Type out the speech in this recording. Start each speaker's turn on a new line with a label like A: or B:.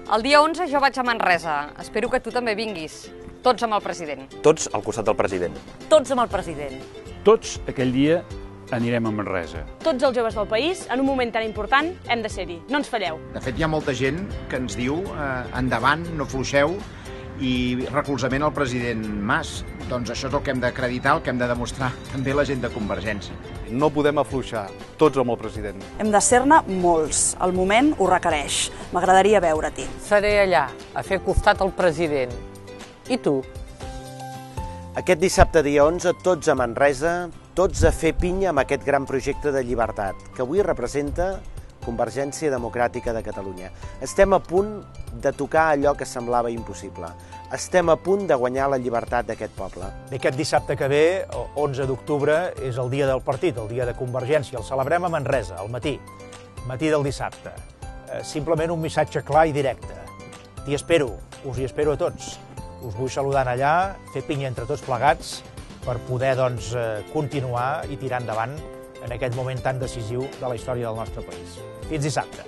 A: El dia 11 jo vaig a Manresa. Espero que tu també vinguis. Tots amb el president.
B: Tots al costat del president.
C: Tots amb el president.
D: Tots aquell dia anirem a Manresa.
E: Tots els joves del país, en un moment tan important, hem de ser-hi. No ens falleu.
F: De fet, hi ha molta gent que ens diu endavant, no fluixeu, i recolzament al president Mas. Doncs això és el que hem d'acreditar, el que hem de demostrar també la gent de Convergència.
G: No podem afluixar, tots amb el president.
H: Hem de ser-ne molts. El moment ho requereix. M'agradaria veure-t'hi.
C: Seré allà, a fer costat al president. I tu?
I: Aquest dissabte dia 11, tots a Manresa, tots a fer pinya amb aquest gran projecte de llibertat, que avui representa Convergència Democràtica de Catalunya. Estem a punt de tocar allò que semblava impossible. Estem a punt de guanyar la llibertat d'aquest poble.
J: Aquest dissabte que ve, 11 d'octubre, és el dia del partit, el dia de Convergència. El celebrem a Manresa, al matí del dissabte. Simplement un missatge clar i directe. T'hi espero, us hi espero a tots. Us vull saludar allà, fer pinya entre tots plegats, per poder continuar i tirar endavant en aquest moment tan decisiu de la història del nostre país. Fins dissabte.